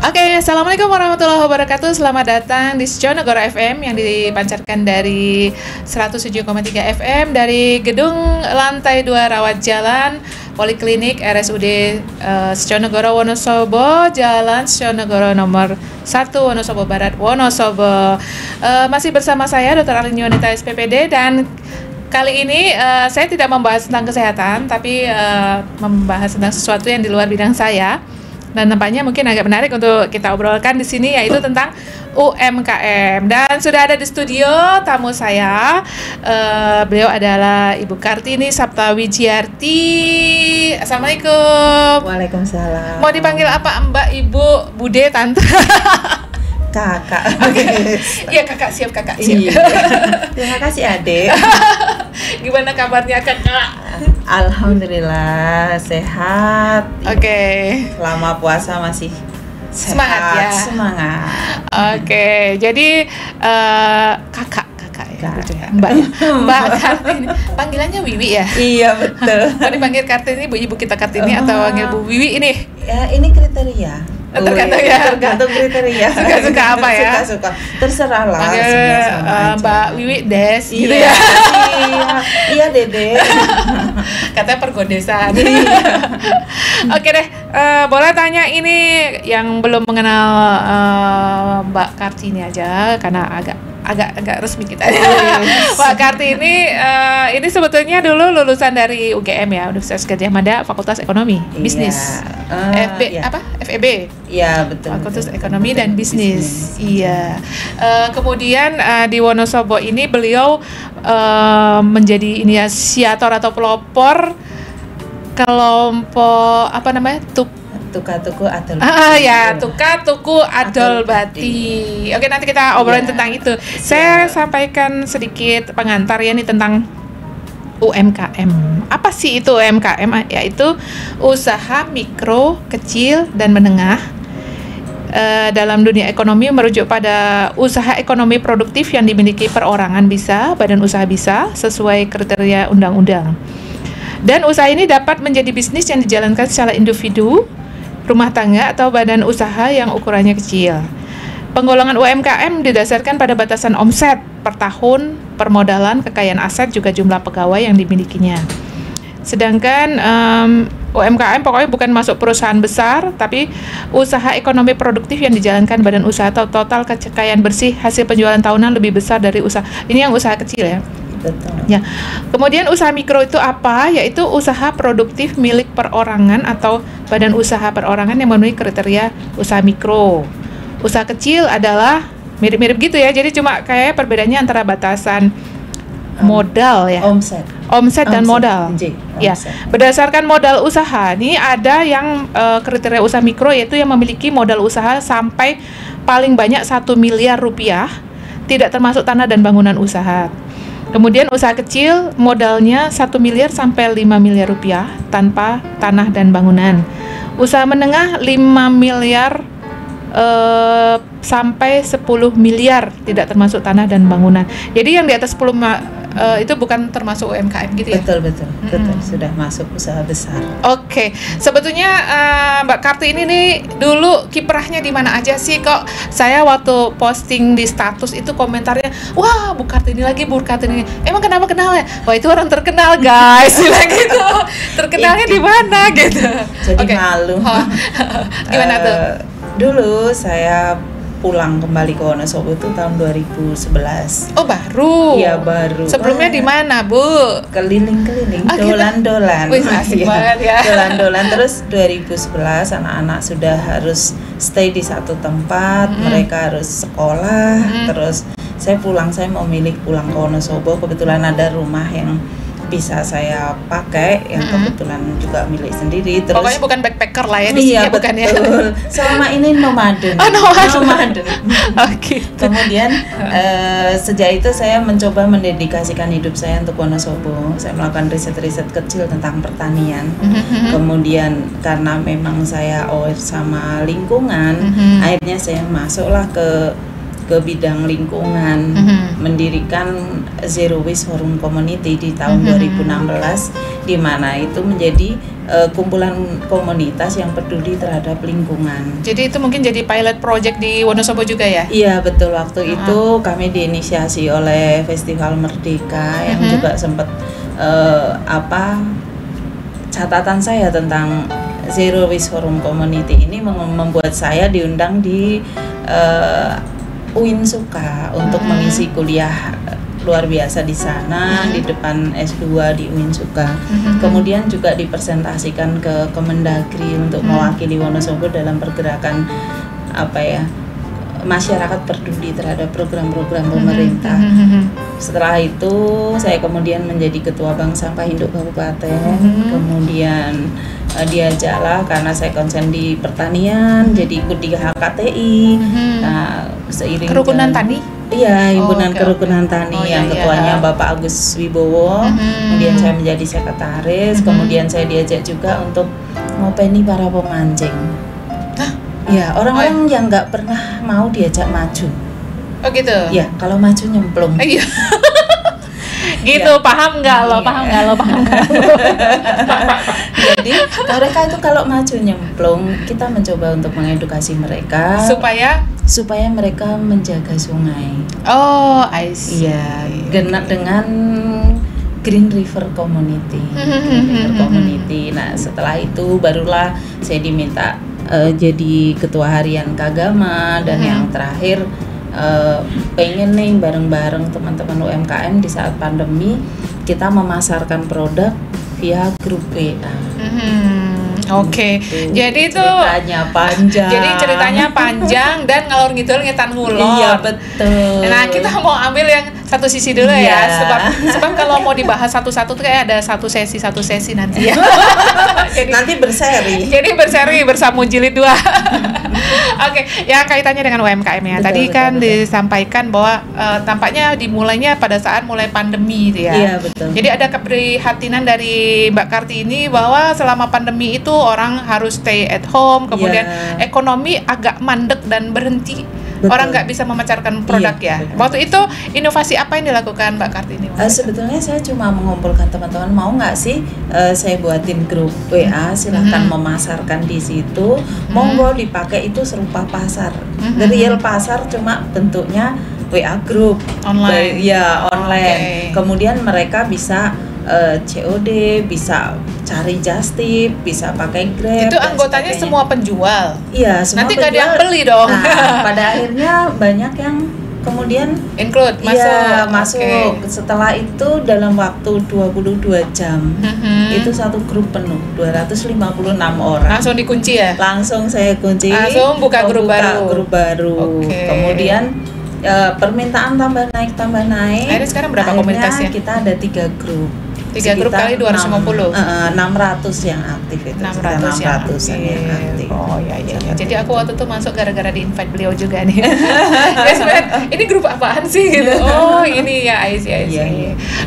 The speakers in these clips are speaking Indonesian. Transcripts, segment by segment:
Oke, Assalamualaikum warahmatullahi wabarakatuh. Selamat datang di Sjonegoro FM yang dipancarkan dari 107,3 FM dari gedung lantai 2 Rawat Jalan Poliklinik RSUD Sjonegoro Wonosobo, Jalan Sjonegoro nomor 1 Wonosobo Barat, Wonosobo. Masih bersama saya Dr. Alin Yunita SPPD, dan kali ini saya tidak membahas tentang kesehatan, tapi membahas tentang sesuatu yang di luar bidang saya. Dan nampaknya mungkin agak menarik untuk kita obrolkan di sini, yaitu tentang UMKM. Dan sudah ada di studio tamu saya, beliau adalah Ibu Kartini Saptawijiarti. Assalamualaikum. Waalaikumsalam. Mau dipanggil apa, Mbak, Ibu, Bude, Tante? Kakak. Iya, kakak, siap kakak, siap. Iya. Terima kasih Adek. Gimana kabarnya kakak? Alhamdulillah sehat. Oke. Selama puasa masih Semangat ya. Semangat. Oke, jadi kakak ya, gitu ya. Mbak Kartini. Panggilannya Wiwi ya? Iya betul. Mau dipanggil Kartini, Ibu kita Kartini, atau panggil Bu Wiwi ini? Ya, ini kriteria. Tergantung kriteria. Suka apa ya? Suka. Terserah lah. Panggil Mbak Wiwi Des gitu iya, ya. Iya Dede. Katanya pergodesan. Oke deh, boleh tanya ini yang belum mengenal Mbak Kartini aja, karena agak resmi kita. Mbak Kartini ini sebetulnya dulu lulusan dari UGM ya, Universitas Gadjah Mada, Fakultas Ekonomi, Bisnis. FEB. Iya betul. Fakultas Ekonomi dan Bisnis. Iya. Kemudian di Wonosobo ini beliau menjadi inisiator atau pelopor kelompok Tuka-tuku Adol. Tuka-tuku Adol Bati. Oke, nanti kita obrolin tentang itu. Saya sampaikan sedikit pengantar ya nih tentang UMKM. Apa sih itu UMKM? Yaitu usaha mikro, kecil, dan menengah. Dalam dunia ekonomi merujuk pada usaha ekonomi produktif yang dimiliki perorangan bisa, badan usaha bisa, sesuai kriteria undang-undang. Dan usaha ini dapat menjadi bisnis yang dijalankan secara individu, rumah tangga, atau badan usaha yang ukurannya kecil. Penggolongan UMKM didasarkan pada batasan omset per tahun, permodalan, kekayaan aset, juga jumlah pegawai yang dimilikinya. Sedangkan UMKM pokoknya bukan masuk perusahaan besar, tapi usaha ekonomi produktif yang dijalankan badan usaha atau total kekayaan bersih hasil penjualan tahunan lebih besar dari usaha. Ini yang usaha kecil ya. Betul. Ya. Kemudian usaha mikro itu apa? Yaitu usaha produktif milik perorangan atau badan usaha perorangan yang memenuhi kriteria usaha mikro. Usaha kecil adalah mirip-mirip gitu ya. Jadi cuma kayak perbedaannya antara batasan modal ya. Omset dan modal. Ya. Berdasarkan modal usaha, ini ada yang kriteria usaha mikro, yaitu yang memiliki modal usaha sampai paling banyak 1 miliar rupiah, tidak termasuk tanah dan bangunan usaha. Kemudian usaha kecil modalnya 1 miliar sampai 5 miliar rupiah tanpa tanah dan bangunan. Usaha menengah 5 miliar sampai 10 miliar tidak termasuk tanah dan bangunan. Jadi yang di atas 10 itu bukan termasuk UMKM gitu ya? Betul, sudah masuk usaha besar. Oke. Sebetulnya Mbak Kartini ini dulu kiprahnya di mana aja sih? Kok saya waktu posting di status itu komentarnya, wah Bu Kartini lagi, Bu Kartini. Emang kenapa kenal ya? Wah itu orang terkenal guys, bilang gitu. Terkenalnya di mana gitu? Jadi malu. Gimana tuh? Dulu saya pulang kembali ke Wonosobo itu tahun 2011. Oh baru? Iya baru. Sebelumnya di mana Bu? Keliling-keliling, dolan-dolan. Wih asik banget ya. Dolan-dolan, terus 2011 anak-anak sudah harus stay di satu tempat, mereka harus sekolah. Terus saya mau milih pulang ke Wonosobo, kebetulan ada rumah yang bisa saya pakai, yang kebetulan juga milik sendiri. Terus pokoknya bukan backpacker lah ya di sini, iya, bukan ya? Selama ini nomaden. Nomaden. Gitu. Kemudian sejak itu saya mencoba mendedikasikan hidup saya untuk Wonosobo. Saya melakukan riset-riset kecil tentang pertanian. Kemudian karena memang saya aware sama lingkungan, akhirnya saya masuklah ke ke bidang lingkungan, mendirikan Zero Waste Forum Community di tahun 2016, di mana itu menjadi kumpulan komunitas yang peduli terhadap lingkungan. Jadi itu mungkin jadi pilot project di Wonosobo juga ya? Iya betul, waktu itu kami diinisiasi oleh Festival Merdeka yang juga sempat catatan saya tentang Zero Waste Forum Community ini membuat saya diundang di Uinsuka untuk mengisi kuliah luar biasa di sana, di depan S2 di Uinsuka. Kemudian juga dipresentasikan ke Kemendagri untuk mewakili Wonosobo dalam pergerakan masyarakat peduli terhadap program-program pemerintah. Setelah itu saya kemudian menjadi ketua Bank Sampah Induk Kabupaten. Kemudian diajaklah karena saya konsen di pertanian, jadi ikut di HKTI. Nah, seiring Kerukunan Tani? Iya, Himpunan Kerukunan Tani yang ketuanya Bapak Agus Wibowo. Kemudian saya menjadi sekretaris. Kemudian saya diajak juga untuk ngopeni para pemancing. Ya, orang-orang yang nggak pernah mau diajak maju. Oh gitu? Ya, kalau maju nyemplung. Iya. Gitu, paham nggak lo? Paham nggak lo? Jadi mereka itu kalau maju nyemplung, kita mencoba untuk mengedukasi mereka supaya mereka menjaga sungai. Oh, I see. Iya, dengan Green River Community. Nah, setelah itu barulah saya diminta jadi ketua harian Kagama, dan yang terakhir pengen nih bareng-bareng teman-teman UMKM di saat pandemi kita memasarkan produk via grup WA. Oke. Jadi itu ceritanya panjang dan ngalor ngidul ngetan ngulon. Iya betul. Nah, kita mau ambil yang satu sisi dulu ya, sebab kalau mau dibahas satu-satu tuh kayak ada satu sesi nanti ya. Nanti berseri. Jadi berseri bersama jilid 2. Oke, yang kaitannya dengan UMKM ya. Tadi kan disampaikan bahwa tampaknya dimulainya pada saat mulai pandemi gitu ya. Iya, betul. Jadi ada keprihatinan dari Mbak Karti ini bahwa selama pandemi itu orang harus stay at home, kemudian ekonomi agak mandek dan berhenti. Betul. Orang nggak bisa memancarkan produk ya. Betul. Waktu itu inovasi apa yang dilakukan Mbak Kartini? Sebetulnya saya cuma mengumpulkan teman-teman, mau nggak sih saya buatin grup WA, silahkan memasarkan di situ. Monggo dipakai, itu serupa pasar, real pasar, cuma bentuknya WA grup online. Ya online. Kemudian mereka bisa COD, bisa cari just tip, bisa pakai Grab. Itu anggotanya semua penjual. Iya, semua nanti penjual. Nanti nggak ada yang beli dong. Nah, pada akhirnya banyak yang kemudian include masuk. Setelah itu dalam waktu 22 jam itu satu grup penuh, 256 orang. Langsung dikunci ya? Langsung saya kunci. Langsung buka grup baru. Kemudian permintaan tambah naik. Akhirnya sekarang berapa komunitasnya? Kita ada 3 grup. 3 grup kali 250. 600 yang aktif itu. 600 yang aktif. Oh iya. Jadi aku waktu itu masuk gara-gara di invite beliau juga nih. Ya sebenarnya ini grup apaan sih gitu. Oh, ini ya I see.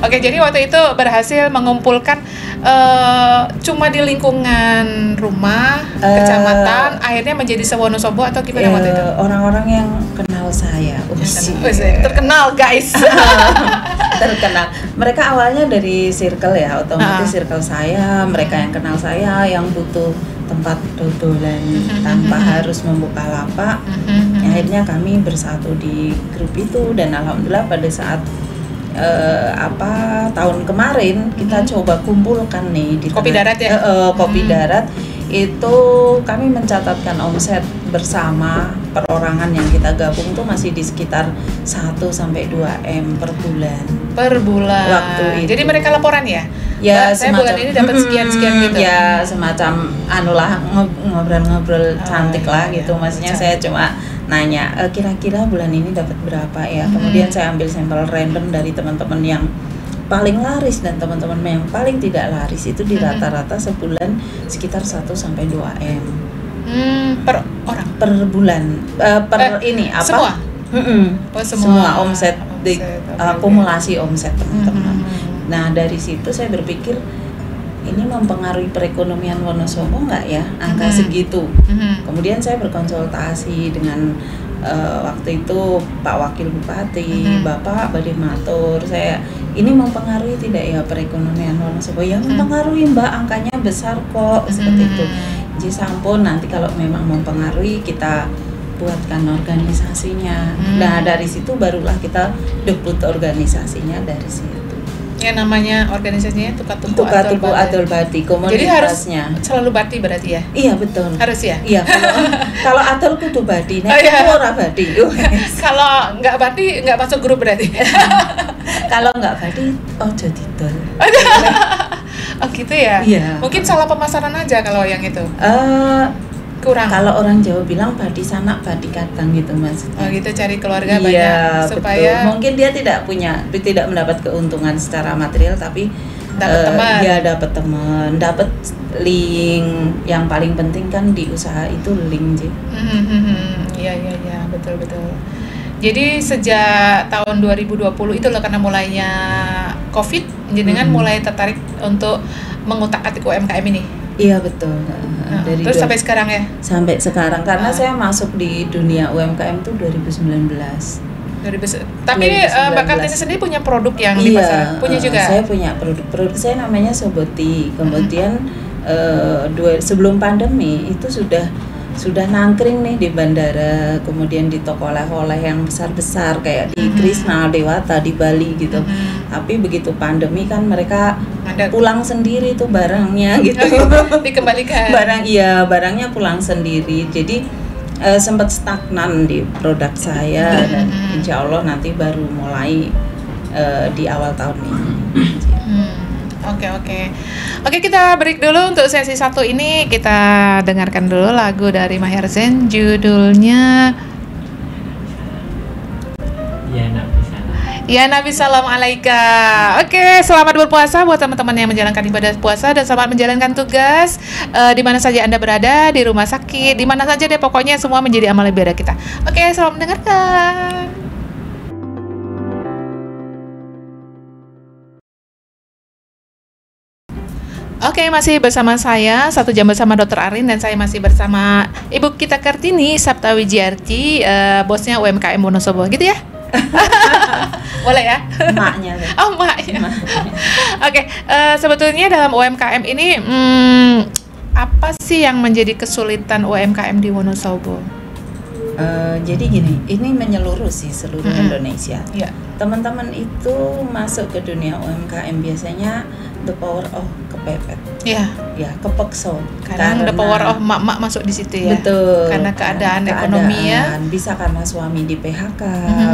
Oke, jadi waktu itu berhasil mengumpulkan cuma di lingkungan rumah, kecamatan, akhirnya menjadi sewonosobo atau gimana waktu itu? Orang-orang yang kenal saya. Terkenal guys. Terkenal. Mereka awalnya dari circle ya, otomatis circle saya, mereka yang kenal saya, yang butuh tempat dodolan tanpa harus membuka lapak. Akhirnya kami bersatu di grup itu, dan alhamdulillah pada saat tahun kemarin kita coba kumpulkan nih di Kopi Darat ya? Kopi Darat itu kami mencatatkan omset bersama perorangan yang kita gabung tuh masih di sekitar 1-2 M per bulan. Waktu itu. Jadi mereka laporan ya? Ya, saya bulan ini dapat sekian gitu. Ya, semacam ngobrol-ngobrol cantik lah gitu. Maksudnya saya cuma nanya kira-kira bulan ini dapat berapa ya. Kemudian saya ambil sampel random dari teman-teman yang paling laris dan teman-teman yang paling tidak laris, itu di rata-rata sebulan sekitar 1-2 M. Per orang? Per bulan. Ini apa? Semua? Semua omset, akumulasi omset teman-teman. Nah, dari situ saya berpikir ini mempengaruhi perekonomian Wonosobo nggak ya angka segitu. Kemudian saya berkonsultasi dengan waktu itu Pak Wakil Bupati, Bapak badhe matur, saya ini mempengaruhi tidak ya perekonomian Wonosobo? Ya mempengaruhi Mbak, angkanya besar kok, seperti itu. Jadi sampun, nanti kalau memang mempengaruhi kita buatkan organisasinya. Nah dari situ barulah kita debut organisasinya dari situ. Yang namanya organisasinya Tukatuku Adol Bati, komunitasnya. Jadi harus selalu Bati berarti ya? Iya betul. Harus ya? Iya, kalau Adol kudu Bati, nek ora Bati. Kalau nggak Bati nggak masuk grup berarti. Kalau nggak Bati, ojo didol. Oh gitu ya? Iya. Mungkin salah pemasaran aja kalau yang itu. Kurang. Kalau orang Jawa bilang badi sanak badi kadang gitu maksudnya. Oh gitu, cari keluarga banyak supaya betul. Mungkin dia tidak mendapat keuntungan secara material, tapi dapat teman. Dia dapat teman, dapat link. Yang paling penting kan di usaha itu link sih. Iya, betul. Jadi sejak tahun 2020 itu loh, karena mulainya COVID, jenengan mulai tertarik untuk mengutak-atik UMKM ini. Iya betul. Dari terus sampai sekarang ya? Sampai sekarang, karena saya masuk di dunia UMKM itu 2019. Tapi Mbak Kartini sendiri punya produk yang di pasar? Punya juga? Saya punya produk saya namanya Soboti. Kemudian sebelum pandemi itu sudah nangkring nih di bandara, kemudian di toko oleh-oleh yang besar-besar kayak di Krishna, Dewata, di Bali gitu. Tapi begitu pandemi kan mereka pulang sendiri tuh barangnya gitu. Dikembalikan. Barangnya pulang sendiri. Jadi sempat stagnan di produk saya dan insya Allah nanti baru mulai di awal tahun ini. Oke, kita break dulu untuk sesi 1 ini. Kita dengarkan dulu lagu dari Maher Zain, judulnya Ya Nabi Salam Alaika. Oke, selamat berpuasa buat teman-teman yang menjalankan ibadah puasa, dan selamat menjalankan tugas di mana saja Anda berada, di rumah sakit, di mana saja deh, pokoknya semua menjadi amal ibadah kita. Oke, selamat mendengarkan. Oke, masih bersama saya 1 jam bersama Dr. Arin, dan saya masih bersama Ibu kita Kartini Sapta Wijiarti, bosnya UMKM Wonosobo, gitu ya? Boleh ya? Maknya. Oh, maknya. Oke, sebetulnya dalam UMKM ini apa sih yang menjadi kesulitan UMKM di Wonosobo? Jadi gini, ini menyeluruh sih seluruh Indonesia. Yeah. Teman-teman itu masuk ke dunia UMKM biasanya the power of kepepet. Iya. Ya, kepeksa. Karena the power of mak-mak masuk di situ ya. Betul. Karena keadaan ekonomi ya. Bisa karena suami di PHK,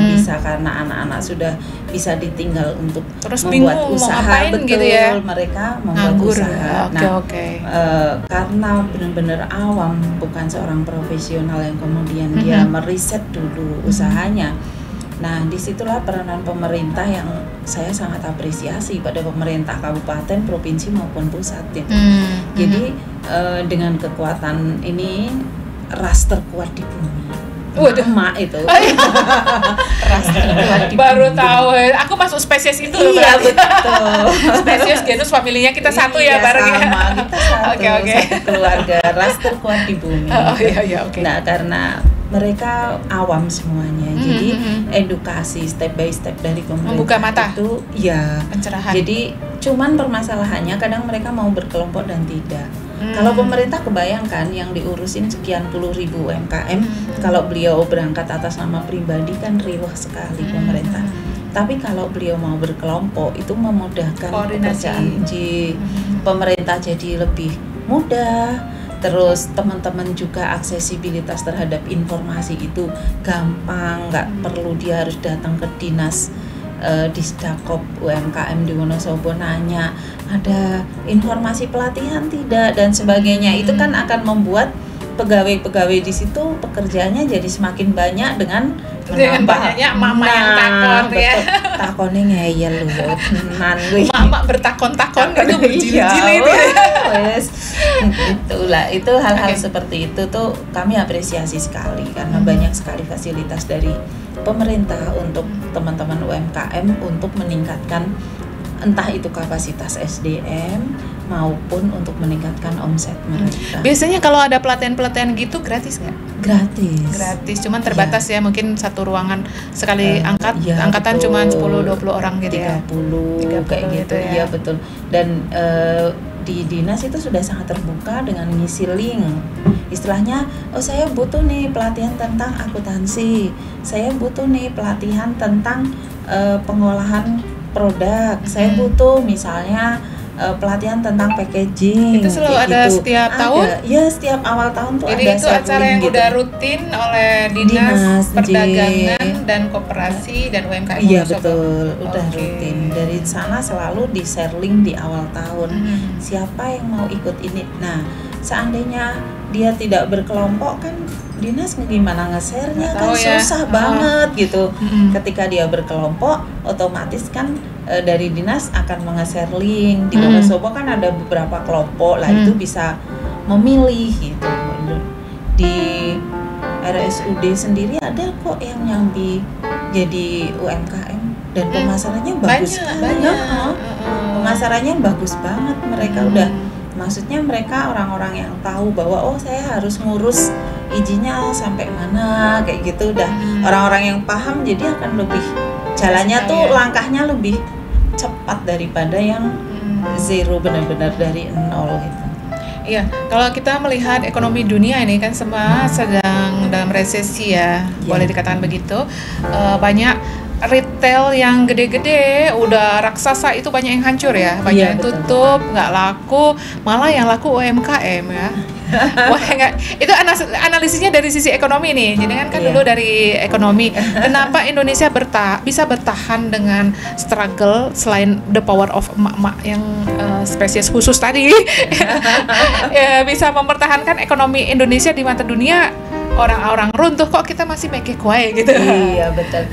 bisa karena anak-anak sudah bisa ditinggal untuk terus membuat bingung, usaha. Mau ngapain betul gitu ya. Mereka membuat nganggur. Usaha. Oke. Karena benar-benar awam, bukan seorang profesional yang kemudian dia meriset dulu usahanya. Nah, disitulah peranan pemerintah yang saya sangat apresiasi pada pemerintah kabupaten, provinsi maupun pusat. Gitu. Jadi dengan kekuatan ini, ras terkuat di bumi. Waduh, mak itu. Ras terkuat di bumi. Baru tahu. Aku masuk spesies itu. Iya, betul. Spesies genus familinya kita satu ya bareng ya. Sama, kita satu, satu keluarga. Ras terkuat di bumi. Oke. Nah, karena mereka awam semuanya, jadi edukasi step by step dari pemerintah membuka mata itu ya pencerahan. Jadi cuman permasalahannya kadang mereka mau berkelompok dan tidak. Kalau pemerintah kebayangkan yang diurusin sekian puluh ribu UMKM, kalau beliau berangkat atas nama pribadi kan riwah sekali pemerintah. Tapi kalau beliau mau berkelompok itu memudahkan pekerjaan pemerintah jadi lebih mudah. Terus teman-teman juga aksesibilitas terhadap informasi itu gampang, nggak perlu dia harus datang ke dinas Disdakop UMKM di Wonosobo nanya ada informasi pelatihan tidak dan sebagainya. Itu kan akan membuat pegawai-pegawai di situ pekerjaannya jadi semakin banyak dengan banyaknya mama yang takon ya. Takonnya ngeyel loh, tenan gue. Mama bertakon-takon itu berjilid-jilid ya. Itulah, itu hal-hal seperti itu tuh kami apresiasi sekali karena banyak sekali fasilitas dari pemerintah untuk teman-teman UMKM untuk meningkatkan entah itu kapasitas SDM maupun untuk meningkatkan omset mereka. Biasanya kalau ada pelatihan-pelatihan gitu gratis nggak? Gratis, cuman terbatas ya, mungkin satu ruangan sekali angkatan betul. cuma 10-20 orang gitu 30 ya. kayak gitu ya. Iya betul. Dan di dinas itu sudah sangat terbuka dengan ngisi link. Istilahnya, oh saya butuh nih pelatihan tentang akuntansi, saya butuh nih pelatihan tentang pengolahan produk, saya butuh misalnya pelatihan tentang packaging. Itu selalu ada gitu. Setiap tahun? Ya, setiap awal tahun tuh jadi ada. Jadi itu acara yang udah rutin oleh Dinas Perdagangan dan Koperasi dan UMKM. Iya betul, udah rutin. Dari sana selalu di share link di awal tahun. Siapa yang mau ikut ini? Nah, seandainya dia tidak berkelompok kan dinas gimana nge-share-nya kan susah banget gitu. Ketika dia berkelompok otomatis kan dari dinas akan menge-share link. Di Wonosobo kan ada beberapa kelompok lah, itu bisa memilih gitu. Di RSUD sendiri ada kok yang nyambi jadi UMKM dan pemasarannya bagus banget. Pemasarannya bagus banget, mereka udah, maksudnya mereka orang-orang yang tahu bahwa oh saya harus ngurus izinnya sampai mana kayak gitu, udah orang-orang yang paham, jadi akan lebih jalannya tuh langkahnya lebih cepat daripada yang zero, benar-benar dari nol gitu. Iya, kalau kita melihat ekonomi dunia ini kan semua sedang dalam resesi ya, boleh dikatakan begitu. Banyak retail yang gede-gede, udah raksasa itu banyak yang hancur ya, banyak yang tutup, nggak laku, malah yang laku UMKM ya. Wah, itu analisisnya dari sisi ekonomi nih. Jadi kan dulu dari ekonomi, kenapa Indonesia bisa bertahan dengan struggle selain the power of emak-emak yang spesies khusus tadi, ya, bisa mempertahankan ekonomi Indonesia di mata dunia. Orang-orang runtuh kok kita masih make kue gitu. Iya betul.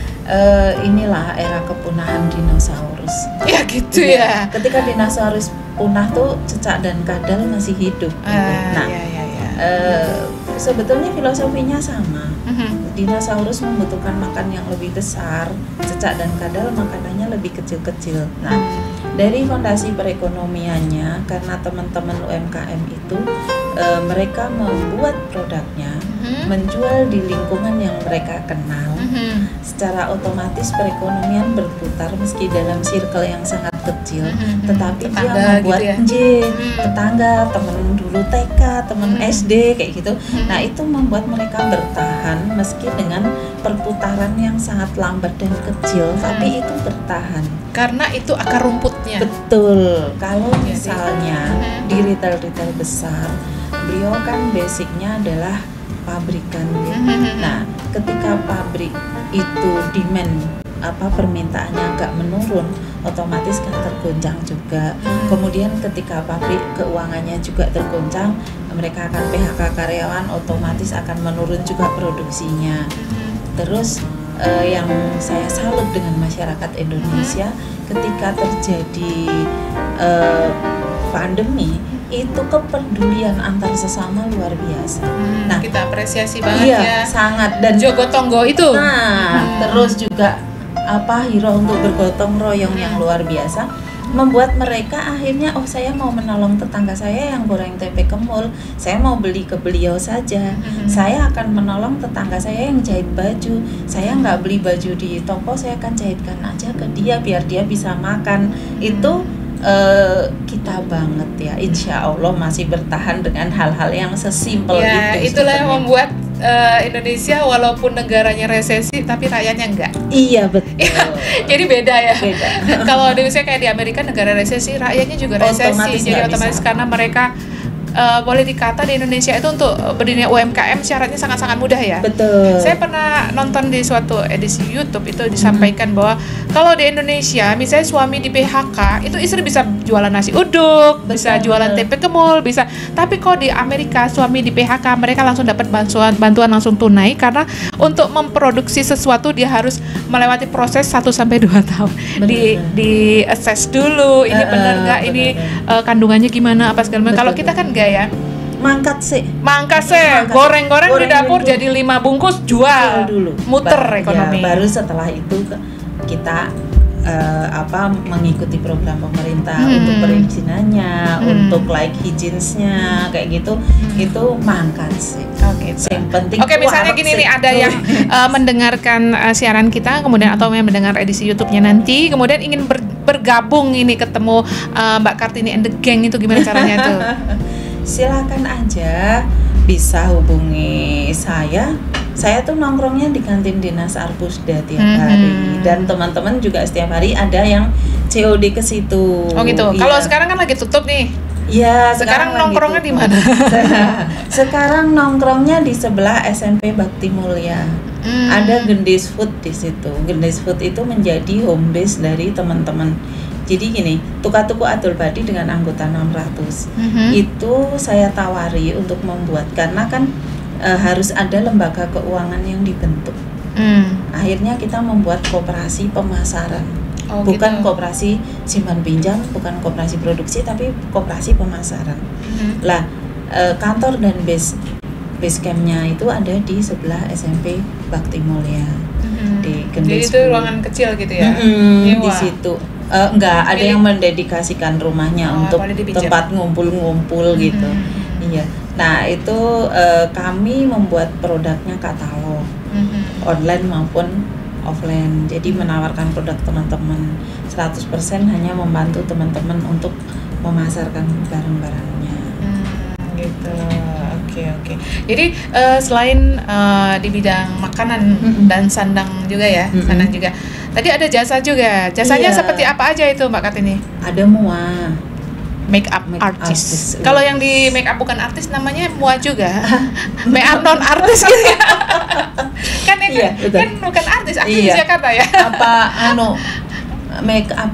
Inilah era kepunahan dinosaurus. Ya gitu ya. Ketika dinosaurus punah tuh cecak dan kadal masih hidup. Nah, sebetulnya filosofinya sama. Dinosaurus membutuhkan makan yang lebih besar, cecak dan kadal makanannya lebih kecil-kecil. Nah, dari fondasi perekonomiannya, karena teman-teman UMKM itu mereka membuat produknya, menjual di lingkungan yang mereka kenal, secara otomatis perekonomian berputar meski dalam circle yang sangat kecil, tetapi tetangga dia membuat gitu ya? Tetangga, teman dulu TK, teman SD kayak gitu. Nah itu membuat mereka bertahan meski dengan perputaran yang sangat lambat dan kecil, tapi itu bertahan. Karena itu akar rumputnya. Betul. Kalau misalnya di retail-retail besar, beliau kan basicnya adalah pabrikan gitu. Nah, ketika pabrik itu demand permintaannya agak menurun, otomatis kan tergoncang juga. Kemudian ketika pabrik keuangannya juga tergoncang, mereka akan PHK karyawan, otomatis akan menurun juga produksinya. Terus yang saya salut dengan masyarakat Indonesia, ketika terjadi pandemi, itu kepedulian antar sesama luar biasa. Nah, kita apresiasi banget ya. Sangat. Dan Jogotongo itu. Nah, terus juga hero untuk bergotong royong yang luar biasa, membuat mereka akhirnya saya mau menolong tetangga saya yang goreng tempe kemul, saya mau beli ke beliau saja. Saya akan menolong tetangga saya yang jahit baju, saya nggak beli baju di toko, saya akan jahitkan aja ke dia biar dia bisa makan. Itu kita banget ya, insya Allah masih bertahan dengan hal-hal yang sesimpel itu. Itulah yang membuat Indonesia walaupun negaranya resesi tapi rakyatnya enggak. Iya betul. Jadi beda ya. Kalau di Indonesia kayak di Amerika negara resesi, rakyatnya juga resesi. Jadi otomatis karena mereka boleh dikata di Indonesia itu untuk berdirinya UMKM syaratnya sangat-sangat mudah ya. Betul. Saya pernah nonton di suatu edisi YouTube itu disampaikan bahwa kalau di Indonesia misalnya suami di PHK itu istri bisa jualan nasi uduk, bisa jualan tempe kemul, bisa. Tapi kalau di Amerika suami di PHK mereka langsung dapat bantuan langsung tunai, karena untuk memproduksi sesuatu dia harus melewati proses 1-2 tahun. Di assess dulu ini benar nggak, ini kandungannya gimana apa segala macam. Kalau kita kan enggak ya, mangkat sih, goreng-goreng di dapur dulu. Jadi 5 bungkus jual dulu, muter ekonomi ya, baru setelah itu kita mengikuti program pemerintah untuk perizinannya, untuk like hygiene-nya kayak gitu, itu mangkat sih. Yang penting. Misalnya gini nih, ada yang mendengarkan siaran kita, kemudian atau yang mendengar edisi YouTube-nya nanti, kemudian ingin bergabung ini ketemu Mbak Kartini and the Gang, itu gimana caranya tuh? Silakan aja, bisa hubungi saya. Saya tuh nongkrongnya di kantin Dinas Arpusda tiap hari, dan teman-teman juga setiap hari ada yang COD ke situ. Oh gitu. Iya. Kalau sekarang kan lagi tutup nih. Iya. Sekarang nongkrongnya di mana? Sekarang nongkrongnya di sebelah SMP Bakti Mulia. Ada Gendis Food di situ. Gendis Food itu menjadi home base dari teman-teman. Jadi gini, Tuka-Tuku Adol Badi dengan anggota 600 itu saya tawari untuk membuat, karena kan harus ada lembaga keuangan yang dibentuk. Akhirnya kita membuat koperasi pemasaran, bukan koperasi simpan pinjam, bukan koperasi produksi, tapi koperasi pemasaran. Lah, kantor dan base campnya itu ada di sebelah SMP Bakti Mulia di Gendis. Jadi itu ruangan kecil gitu ya? Di situ. Enggak, ada yang mendedikasikan rumahnya untuk tempat ngumpul-ngumpul gitu. Iya. Nah, itu kami membuat produknya katalog online maupun offline. Jadi menawarkan produk teman-teman 100% hanya membantu teman-teman untuk memasarkan barang-barangnya. Gitu. Oke. Jadi selain di bidang makanan dan sandang juga ya, sandang juga. Tadi ada jasa juga. Jasanya seperti apa aja itu Mbak Kartini? Ada MUA. Make up artist. Kalau yang di make up bukan artis namanya MUA juga. Make up non artis gitu ya. Kan kan bukan artis di Jakarta ya. Apa make up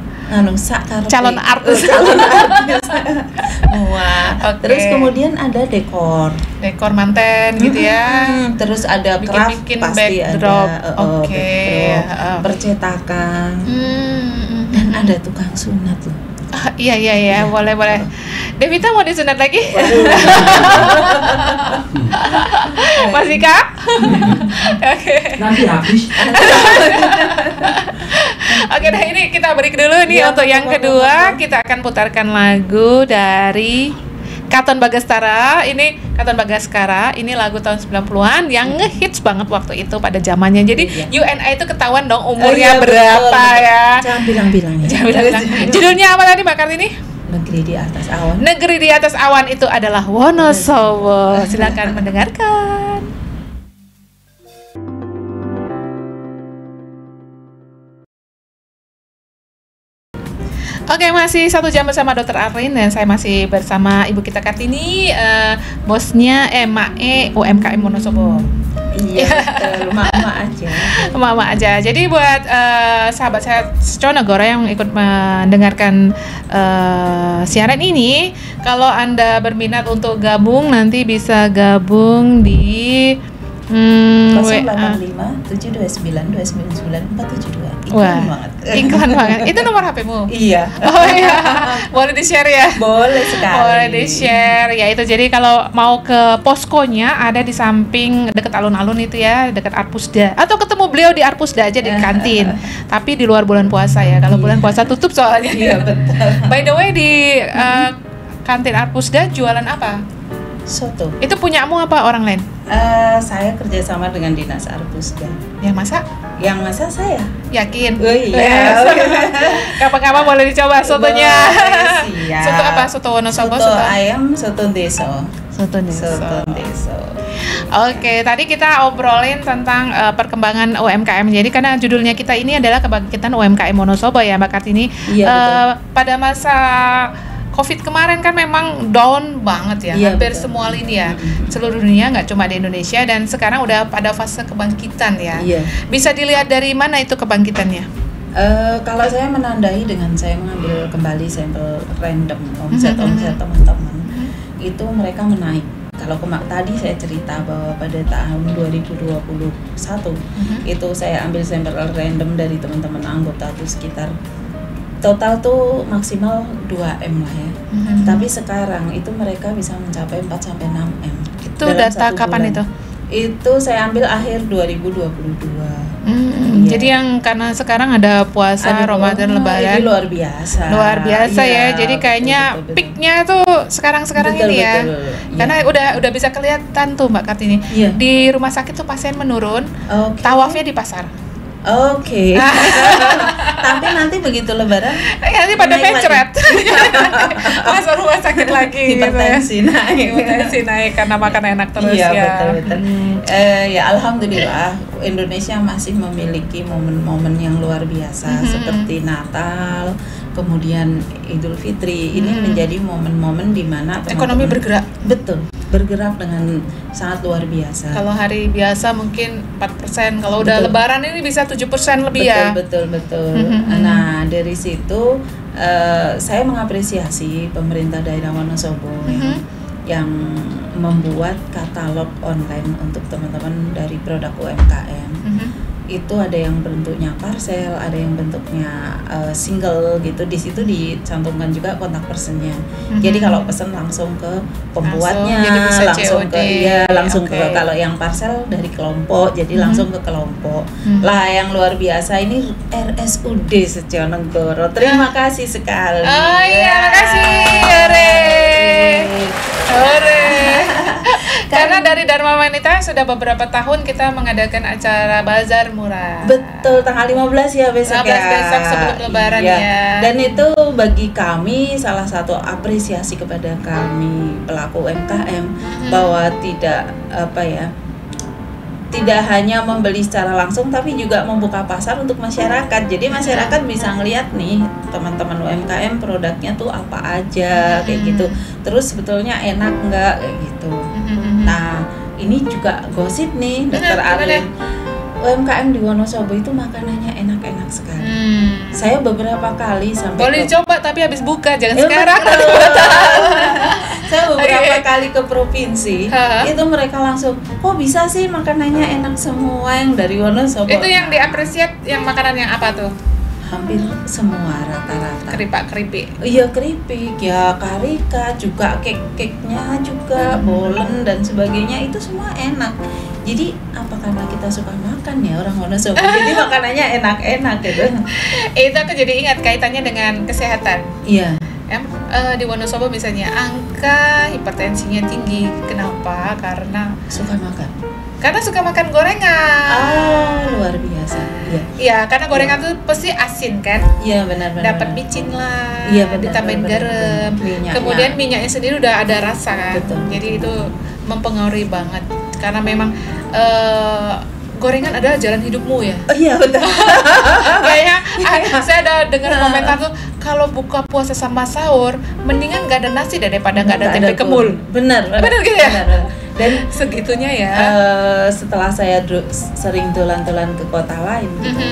calon artis. Wah. Terus kemudian ada dekor manten gitu ya. Terus ada craft, pasti backdrop. Backdrop, percetakan. Dan ada tukang sunat loh. Iya, boleh. Devita mau disunat lagi? Masih Kak? Oke. Nanti habis. Oke, nah ini kita break dulu nih untuk yang kedua. Kita akan putarkan lagu dari Katon Bagaskara. Ini Katon Bagaskara, ini lagu tahun 90-an yang ngehits banget waktu itu pada zamannya. Jadi UNA itu ketahuan dong umurnya berapa, betul. Ya. Jangan bilang-bilang ya. Judulnya apa tadi Mbak Kartini? Negeri di Atas Awan. Negeri di Atas Awan itu adalah Wonosobo. Silakan mendengarkan. Oke, masih 1 jam bersama Dr. Arin dan saya masih bersama Ibu kita Kartini, bosnya Mae UMKM Wonosobo. Iya, emak-emak aja. Emak-emak aja. Jadi buat sahabat saya Seconegoro yang ikut mendengarkan siaran ini, kalau Anda berminat untuk gabung, nanti bisa gabung di 085 729 299 472. Iklan banget. Itu nomor HP-mu? Iya. Oh iya. Boleh di-share ya? Boleh sekali. Boleh di-share. Ya itu, jadi kalau mau ke poskonya ada di samping dekat alun-alun itu ya, dekat Arpusda. Atau ketemu beliau di Arpusda aja di kantin. Tapi di luar bulan puasa ya. Kalau bulan puasa tutup soalnya. Iya, betul. By the way, di kantin Arpusda jualan apa? Soto. Itu punyamu apa orang lain? Saya kerjasama dengan Dinas Arpusda. Yang masak? Yang masak saya. Yakin? Oh iya. Kapan-kapan boleh dicoba sotonya. Boleh, soto apa? Soto Wonosobo? Soto ayam, soto deso. Soto deso. Oke, tadi kita obrolin tentang perkembangan UMKM. Jadi karena judulnya kita ini adalah kebangkitan UMKM Wonosobo ya Mbak Kartini. Iya, pada masa COVID kemarin kan memang down banget ya, hampir betul. Semua lini ya, seluruh dunia, nggak cuma di Indonesia, dan sekarang udah pada fase kebangkitan ya. Iya. Bisa dilihat dari mana itu kebangkitannya? Kalau saya menandai dengan saya mengambil kembali sampel random omset teman-teman, itu mereka menaik. Kalau tadi saya cerita bahwa pada tahun 2021 itu saya ambil sampel random dari teman-teman anggota tuh sekitar total tuh maksimal 2M lah ya. Tapi sekarang itu mereka bisa mencapai 4-6M. Itu data kapan itu? Itu saya ambil akhir 2022. Iya. Jadi yang karena sekarang ada puasa Ramadan Lebaran. Ini luar biasa. Luar biasa Iya, ya. Jadi kayaknya betul. peaknya tuh sekarang Betul, ini ya. betul. Karena udah bisa kelihatan tuh Mbak Kartini. Iya. Di rumah sakit tuh pasien menurun, Oke. tawafnya di pasar. Oke. Tapi nanti begitu Lebaran Nanti pada naik mencret. Masuk rumah sakit lagi hipertensi naik. Hipertensi naik karena makan enak terus Iya, ya. betul. Ya alhamdulillah Indonesia masih memiliki momen-momen yang luar biasa seperti Natal, kemudian Idul Fitri. Ini menjadi momen-momen di mana Ekonomi bergerak. Betul, bergerak dengan sangat luar biasa. Kalau hari biasa mungkin 4%, kalau udah Betul. Lebaran ini bisa 7% lebih ya. Betul. Nah, dari situ saya mengapresiasi pemerintah daerah Wonosobo yang membuat katalog online untuk teman-teman dari produk UMKM. Itu ada yang bentuknya parcel, ada yang bentuknya single gitu. Di situ dicantumkan juga kontak personnya. Jadi kalau pesan langsung ke pembuatnya, jadi bisa langsung COD. langsung Oke. ke, kalau yang parcel dari kelompok, jadi langsung ke kelompok. Lah yang luar biasa ini RSUD Sejonegoro. Terima kasih sekali. Oh iya, makasih. Hore. Karena dari Dharma Wanita sudah beberapa tahun kita mengadakan acara bazar murah. Betul, tanggal 15 ya besok 15 besok sebelum Lebaran Iya. ya. Dan itu bagi kami salah satu apresiasi kepada kami pelaku UMKM bahwa tidak hanya membeli secara langsung tapi juga membuka pasar untuk masyarakat. Jadi masyarakat bisa ngelihat nih teman-teman UMKM produknya tuh apa aja kayak gitu. Terus sebetulnya enak nggak kayak gitu. Nah, ini juga gosip nih, Dokter Arlin. UMKM di Wonosobo itu makanannya enak-enak sekali. Saya beberapa kali sampai Boleh coba tapi habis buka, jangan Ya, sekarang. saya beberapa kali ke provinsi, Ha. itu mereka langsung, kok bisa sih makanannya enak semua yang dari Wonosobo? Itu yang diapresiat yang makanan yang apa tuh? Hampir semua rata-rata. Keripik. Iya, keripik, ya karika, juga cake-nya juga, bolen dan sebagainya itu semua enak. Jadi apa karena kita suka makan ya orang Wonosobo? Jadi makanannya enak-enak gitu. Itu aku jadi ingat kaitannya dengan kesehatan. Iya. Di Wonosobo misalnya angka hipertensinya tinggi. Kenapa? Karena suka makan gorengan. Luar biasa. Iya. Iya, karena gorengan tuh pasti asin kan. Iya, benar-benar. Dapat micin lah, Iya, benar, ditambahin benar, garam. benar. Minyaknya. Kemudian minyaknya sendiri udah ada rasa kan. Betul, Jadi betul. itu mempengaruhi banget. Karena memang gorengan adalah jalan hidupmu ya. Oh, iya, betul. Kayaknya saya ada dengar komentar tuh kalau buka puasa sama sahur mendingan gak ada nasi daripada gak ada tempe kemul. Benar gitu ya? benar. Dan Segitunya ya. setelah saya sering dolan-dolan ke kota lain gitu,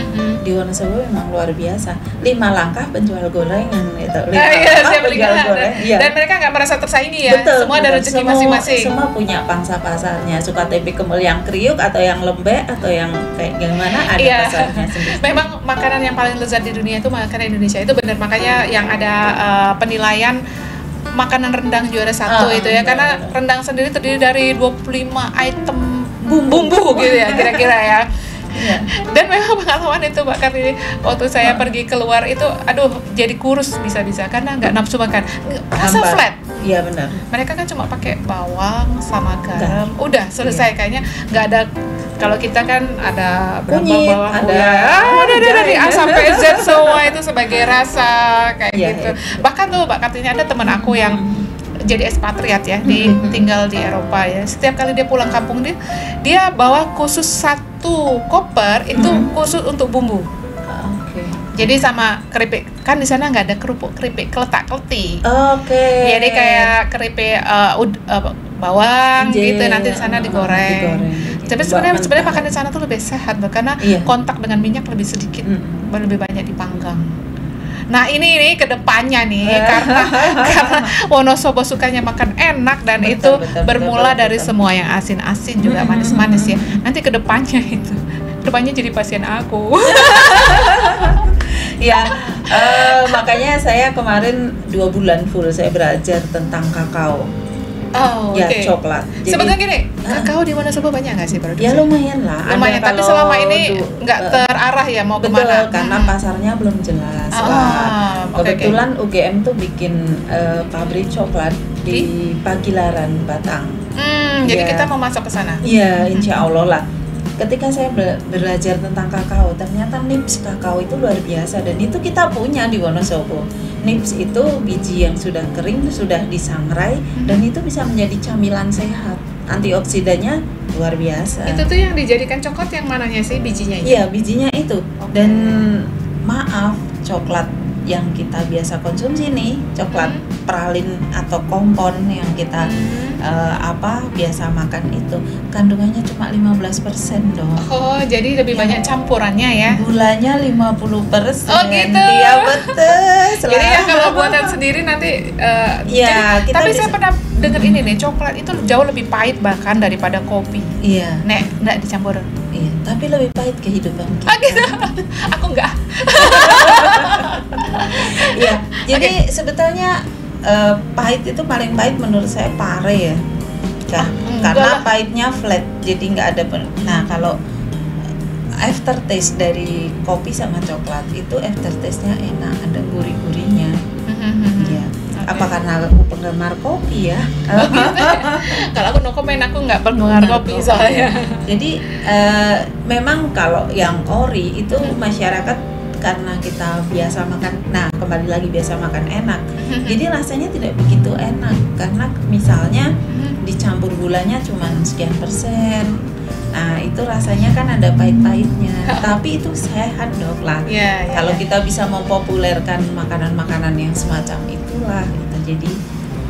di Wonosobo memang luar biasa. 5 langkah penjual gorengan gitu. 5 Iya, langkah saya beli penjual gorengan. gorengan. Iya. Dan mereka nggak merasa tersaingi ya. Betul, Semua ada betul. rezeki masing-masing. Semua punya pangsa pasarnya. Suka tempe kemul yang kriuk atau yang lembek atau yang kayak gimana ada Iya. pasarnya sendiri. Memang makanan yang paling lezat di dunia itu makanan Indonesia, itu benar. Makanya yang ada penilaian makanan rendang juara 1 itu ya, karena benar. rendang sendiri terdiri dari 25 item bumbu gitu ya kira-kira ya. Iya. Dan memang pengalaman itu Mbak Kartini, waktu saya pergi keluar itu aduh jadi kurus bisa-bisa karena nggak nafsu makan, rasa Hambar. flat. Iya, benar. Mereka kan cuma pakai bawang sama garam, udah selesai. Kayaknya nggak ada. Kalau kita kan ada Kunyit, bawang, ada ada dari A jahe. sampai Z semua itu sebagai rasa kayak Iya, gitu. iya. Bahkan tuh Mbak Kartini ada teman aku yang jadi ekspatriat ya, tinggal di Eropa ya. Setiap kali dia pulang kampung dia bawa khusus 1 koper itu khusus untuk bumbu. Oke. Jadi sama keripik, kan di sana nggak ada keripik keletak-keletik. Oke. Jadi kayak keripik bawang Jel, gitu, nanti di sana digoreng. Tapi sebenarnya makan di sana tuh lebih sehat loh, karena Iya. kontak dengan minyak lebih sedikit, lebih banyak dipanggang. Nah ini kedepannya nih karena Wonosobo sukanya makan enak dan Betul, itu betul, bermula betul, dari betul. semua yang asin-asin juga manis-manis ya. Nanti kedepannya kedepannya jadi pasien aku. Ya, makanya saya kemarin 2 bulan full saya belajar tentang kakao. Oh, ya oke. coklat. Jadi, Sebetulnya gini, kakao di Wonosobo banyak nggak sih produksi? ya lumayan lah. Ada Lumayan, tapi kalau selama ini nggak terarah ya mau betul, kemana? karena pasarnya belum jelas. Oke. Kebetulan UGM tuh bikin pabrik coklat di Pagilaran, Batang. Jadi Ya. kita mau masuk ke sana. Iya, insya Allah lah. Ketika saya belajar tentang kakao, ternyata nips kakao itu luar biasa, dan itu kita punya di Wonosobo. Nips itu biji yang sudah kering, sudah disangrai, dan itu bisa menjadi camilan sehat. Antioksidannya luar biasa. Itu tuh yang dijadikan coklat yang mananya sih bijinya itu? Iya, bijinya itu. Oke. Dan maaf, coklat yang kita biasa konsumsi nih, coklat pralin atau kompon yang kita biasa makan itu, kandungannya cuma 15% dong. Oh, jadi lebih Ya. banyak campurannya ya? Gulanya 50%. Oh, gitu. Iya, betul. Jadi ya kalau buatan sendiri nanti Iya, kita tapi bisa. saya pernah dengar ini nih, coklat itu jauh lebih pahit bahkan daripada kopi. Iya, Nggak dicampur. iya, tapi lebih pahit kehidupan kita. Ah gitu. Aku nggak. Iya, jadi sebetulnya pahit itu paling pahit menurut saya pare ya, enggak karena lah. pahitnya flat, jadi nggak ada. Nah, kalau aftertaste dari kopi sama coklat itu aftertaste-nya enak, ada gurih-gurihnya. Iya. Oke. Apa karena aku penggemar kopi ya? Oh, gitu. Kalau aku no comment, aku nggak penggemar kopi soalnya. Jadi memang kalau yang ori itu masyarakat karena kita biasa makan, nah kembali lagi biasa makan enak, jadi rasanya tidak begitu enak karena misalnya dicampur gulanya cuma sekian persen. Nah itu rasanya kan ada pahit-pahitnya, tapi itu sehat dok lah. Iya, iya, Kalau iya. kita bisa mempopulerkan makanan-makanan yang semacam itulah, gitu. Jadi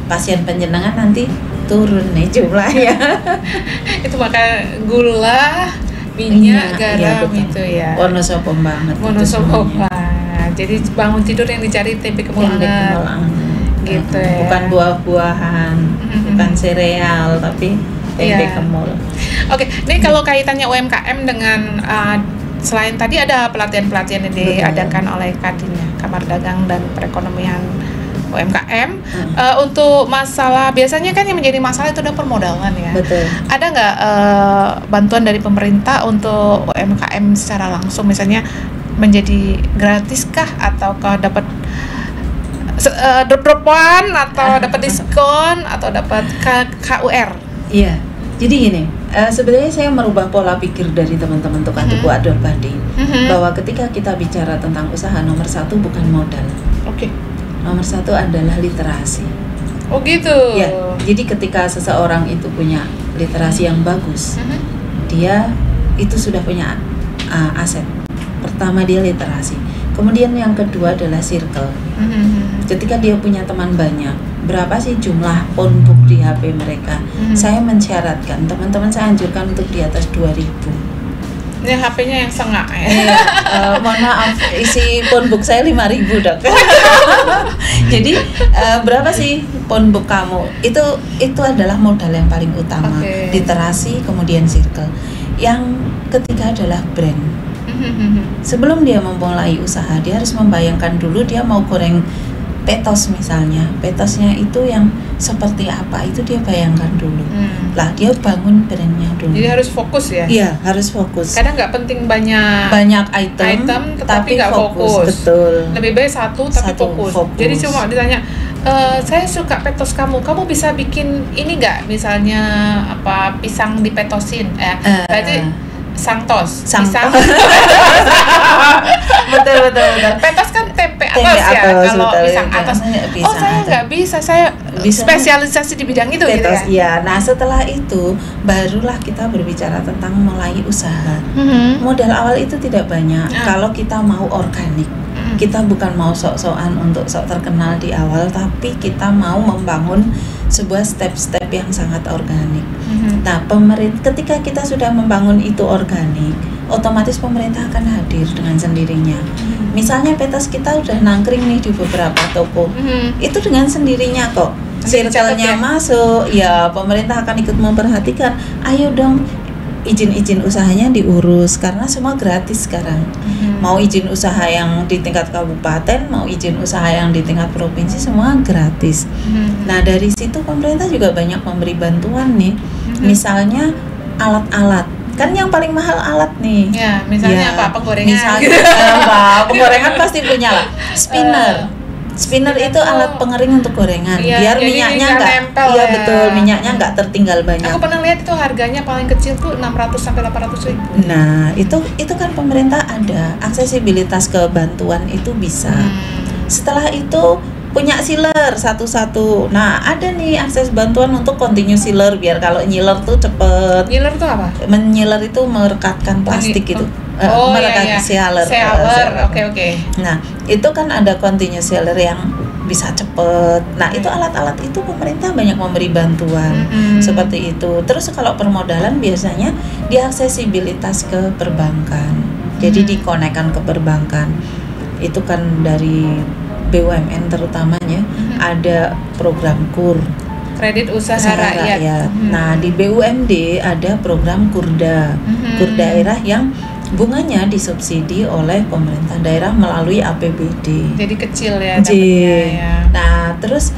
pasien penjenengan nanti turun nih jumlahnya. Itu makan gula, minyak, garam betul. itu ya. Wonosobo banget. itu Wonosobo. semuanya. Jadi bangun tidur yang dicari tempe Tempe kemulangan. kemulangan. Gitu ya. Bukan buah-buahan, bukan sereal, tapi tempe Iya. kemul. Oke, ini kalau kaitannya UMKM dengan selain tadi ada pelatihan-pelatihan yang diadakan oleh Kadinnya, Kamar Dagang dan Perekonomian UMKM. Untuk masalah, biasanya kan yang menjadi masalah itu adalah permodalan ya. Betul. Ada nggak bantuan dari pemerintah untuk UMKM secara langsung, misalnya menjadi gratiskah ataukah dapat drop-dropan atau dapat diskon atau dapat KUR? Iya. Jadi gini, sebenarnya saya merubah pola pikir dari teman-teman tukang tuku Adol Badi, bahwa ketika kita bicara tentang usaha, nomor satu bukan modal. Oke. Nomor satu adalah literasi. Oh gitu. Ya, jadi ketika seseorang itu punya literasi yang bagus, dia itu sudah punya aset. Pertama dia literasi. Kemudian yang kedua adalah circle. Ketika dia punya teman banyak, berapa sih jumlah phonebook di HP mereka? Saya mensyaratkan, teman-teman saya anjurkan untuk di atas 2000. Ini HP-nya yang sengak ya. Iya, mohon maaf, isi phonebook saya 5.000 dok. Jadi berapa sih phonebook kamu? Itu adalah modal yang paling utama. Oke. Literasi, kemudian circle. Yang ketiga adalah brand. Sebelum dia memulai usaha, dia harus membayangkan dulu dia mau goreng petos misalnya. Petosnya itu yang seperti apa, itu dia bayangkan dulu. Lah dia bangun brandnya dulu. Jadi harus fokus ya. Iya, harus fokus. Kadang nggak penting banyak Item tetapi nggak fokus. Betul. Lebih baik satu tapi Satu, fokus. fokus. Jadi cuma ditanya, saya suka petos kamu bisa bikin ini nggak, misalnya apa, pisang dipetosin, berarti sangtos, pisang. betul. Petos kan tempe atas Tempe ya, atas, kalau betul, pisang ya. atas. Pisang Oh saya atas. nggak bisa, saya Bisa. spesialisasi di bidang itu gitu Petos, ya. ya. Nah setelah itu barulah kita berbicara tentang mulai usaha. Mhm. Modal awal itu tidak banyak. Ah. Kalau kita mau organik, kita bukan mau sok-sokan untuk sok terkenal di awal, tapi kita mau membangun sebuah step-step yang sangat organik. Nah, ketika kita sudah membangun itu organik, otomatis pemerintah akan hadir dengan sendirinya. Misalnya petos kita udah nangkring nih di beberapa toko, itu dengan sendirinya kok. Nanti dicatat Circle-nya ya? masuk, ya pemerintah akan ikut memperhatikan. Ayo dong, izin usahanya diurus karena semua gratis sekarang. Mau izin usaha yang di tingkat kabupaten, mau izin usaha yang di tingkat provinsi, semua gratis. Nah dari situ pemerintah juga banyak memberi bantuan nih. Misalnya alat-alat, kan yang paling mahal alat nih. Ya, misalnya apa? Penggorengan. Misalnya penggorengan pasti punya lah. Spinner itu alat pengering untuk gorengan, biar minyaknya nggak nempel. Iya betul, minyaknya nggak tertinggal banyak. Aku pernah lihat itu harganya paling kecil tuh 600 sampai 800 ribu. Nah itu kan pemerintah ada aksesibilitas ke bantuan itu bisa. Setelah itu punya sealer satu-satu. Nah ada nih akses bantuan untuk continuous sealer, biar kalau nyiler tuh cepet. Nyiler tuh apa? Menyiler itu merekatkan plastik gitu. Merekatkan sealer. Oke. Nah itu kan ada continuous sealer yang bisa cepet. Nah itu alat-alat itu pemerintah banyak memberi bantuan seperti itu. Terus kalau permodalan biasanya diaksesibilitas ke perbankan. Jadi dikonekkan ke perbankan. Itu kan dari BUMN terutamanya ada program KUR, kredit usaha rakyat. Nah di BUMD ada program KURDA, KUR daerah yang bunganya disubsidi oleh pemerintah daerah melalui APBD. Jadi kecil ya dapatnya ya. Nah terus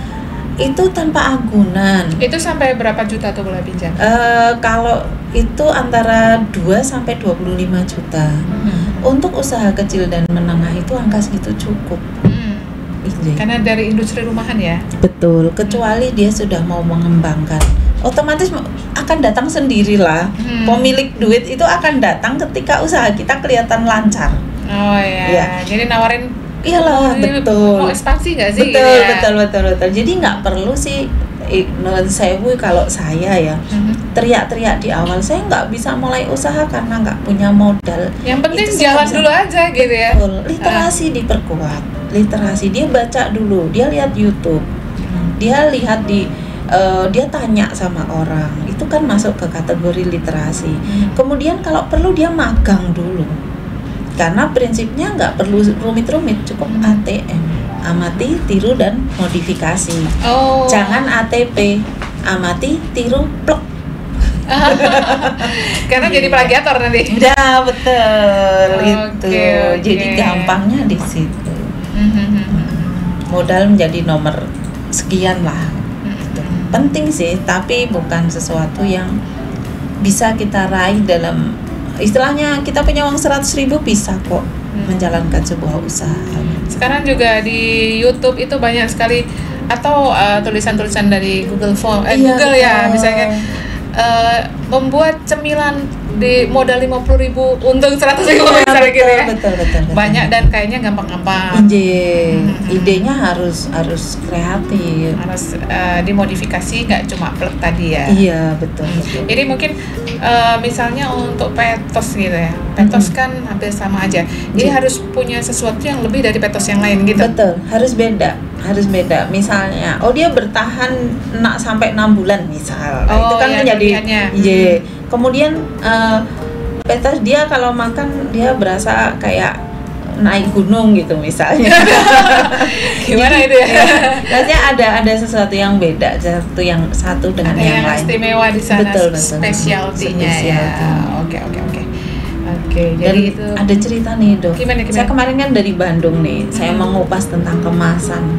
itu tanpa agunan. Itu sampai berapa juta tuh boleh pinjam? Kalau itu antara 2 sampai 25 juta. Untuk usaha kecil dan menengah itu angka segitu cukup. Karena dari industri rumahan ya. Betul, kecuali dia sudah mau mengembangkan, otomatis akan datang sendirilah. Pemilik duit itu akan datang ketika usaha kita kelihatan lancar. Oh ya. Jadi nawarin. Iyalah, betul. Mau ekspansi nggak sih? Betul, gitu ya? betul. Jadi nggak perlu sih. Non sewu kalau saya ya teriak-teriak di awal, saya nggak bisa mulai usaha karena nggak punya modal. Yang penting jalan dulu aja gitu ya. Betul. Literasi diperkuat. Literasi, dia baca dulu, dia lihat YouTube, dia lihat dia tanya sama orang, itu kan masuk ke kategori literasi. Kemudian kalau perlu dia magang dulu, karena prinsipnya nggak perlu rumit-rumit, cukup ATM, amati, tiru, dan modifikasi. Jangan ATP, amati, tiru, plok. Karena jadi plagiator nanti. Ya betul, itu. Jadi gampangnya di situ. Modal menjadi nomor sekian lah. Gitu. Penting sih, tapi bukan sesuatu yang bisa kita raih dalam, istilahnya kita punya uang 100.000 bisa kok menjalankan sebuah usaha. Sekarang juga di YouTube itu banyak sekali, atau tulisan-tulisan dari Google Google ya misalnya, membuat cemilan di modal 50.000 untung 100.000 misalnya gitu ya. Betul. Banyak dan kayaknya gampang-gampang. Idenya harus kreatif. Harus dimodifikasi, nggak cuma plek tadi ya. Iya, betul. Jadi mungkin misalnya untuk petos gitu ya. Petos kan hampir sama aja. Jadi harus punya sesuatu yang lebih dari petos yang lain gitu. Betul, harus beda. Misalnya, dia bertahan sampai 6 bulan misal. Itu kan menjadi kemudian petos dia kalau makan dia berasa kayak naik gunung gitu misalnya. Gimana itu ya? Maksudnya ada sesuatu yang beda, satu dengan yang lain. Istimewa di sana. Betul. Spesialtinya ya. Oke. Dan Jadi itu ada cerita nih Dok. Gimana? Saya kemarin kan dari Bandung nih. Saya mengupas tentang kemasan.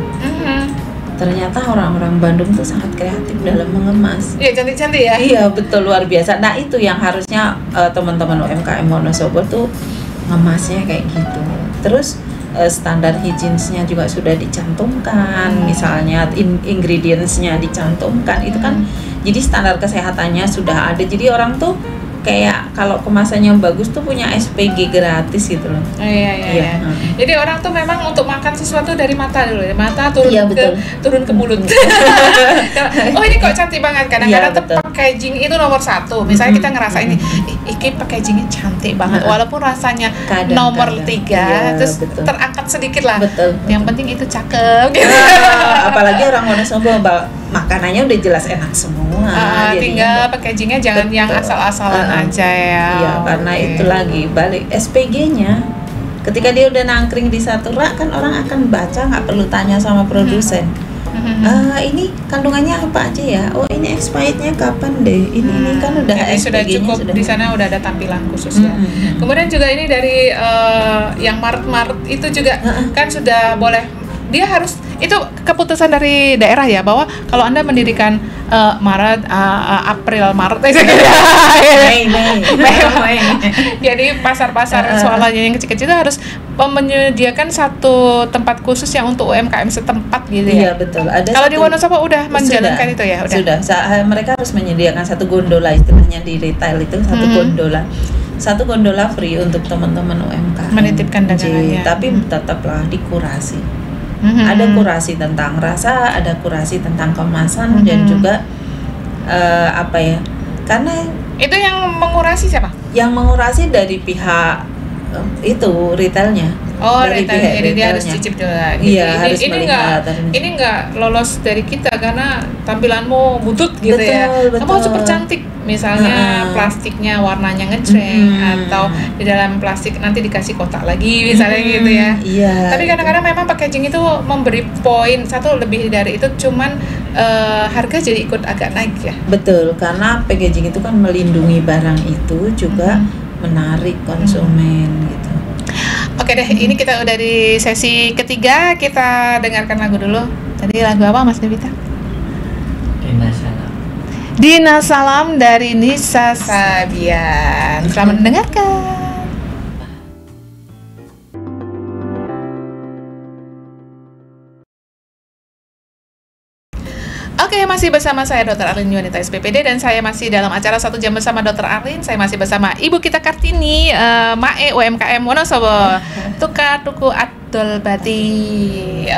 Ternyata orang-orang Bandung tuh sangat kreatif dalam mengemas. Iya, cantik-cantik ya. Iya, betul, luar biasa. Nah, itu yang harusnya teman-teman UMKM Wonosobo tuh ngemasnya kayak gitu. Terus standar higienisnya juga sudah dicantumkan, misalnya ingredientsnya dicantumkan. Itu kan jadi standar kesehatannya sudah ada. Jadi orang tuh kayak kalau kemasannya bagus tuh punya SPG gratis gitu loh. Iya. Jadi orang tuh memang untuk makan sesuatu dari mata dulu, dari mata turun ke mulut. Ini kok cantik banget. Kadang-kadang tuh packaging itu nomor 1. Misalnya kita ngerasa ini packagingnya cantik banget, walaupun rasanya nomor 3, terus terangkat sedikit lah. Yang penting itu cakep. Apalagi orang Wonosobo makanannya udah jelas enak semua. Tinggal packagingnya jangan yang asal-asalan aja ya. Iya, karena itu lagi balik SPG-nya. Ketika dia udah nangkring di satu rak kan orang akan baca, nggak perlu tanya sama produsen. Ini kandungannya apa aja ya? Oh ini expirednya kapan deh? Ini kan udah jadi sudah SPG-nya cukup di sana udah ada tampilan khusus ya. Kemudian juga ini dari yang Maret itu juga kan sudah boleh, dia harus, itu keputusan dari daerah ya, bahwa kalau Anda mendirikan Maret, April, Maret Mei. Jadi pasar-pasar swalanya yang kecil-kecil itu harus menyediakan satu tempat khusus yang untuk UMKM setempat gitu ya. Iya betul. Ada kalau di Wonosobo udah menjalankan itu ya? Sudah. Mereka harus menyediakan satu gondola, istilahnya di retail itu satu gondola. Satu gondola free untuk teman-teman UMKM. Menitipkan dagangannya. Tapi tetaplah dikurasi. Ada kurasi tentang rasa, ada kurasi tentang kemasan dan juga apa ya? Karena itu yang mengurasi siapa? Yang mengurasi dari pihak itu retailnya. Oh, retailnya, jadi dia harus cicip juga. Gitu. Iya, harus melihat. Ini nggak lolos dari kita karena tampilanmu butut gitu ya. Betul. Kamu super cantik, misalnya plastiknya warnanya ngejreng atau di dalam plastik nanti dikasih kotak lagi misalnya gitu ya. Iya. Tapi kadang-kadang memang packaging itu memberi poin satu lebih dari itu, cuman harga jadi ikut agak naik ya. Betul, karena packaging itu kan melindungi barang itu juga menarik konsumen gitu. Oke deh, ini kita udah di sesi ketiga, kita dengarkan lagu dulu. Tadi lagu apa Mas Devita? Dina Salam. Dina Salam dari Nisa Sabian. Selamat mendengarkan. Oke, masih bersama saya Dr. Arlin Yuanita SPPD dan saya masih dalam acara 1 jam bersama Dr. Arlin. Saya masih bersama Ibu kita Kartini, Mae UMKM Wonosobo, Tukar Tuku Adol Bati.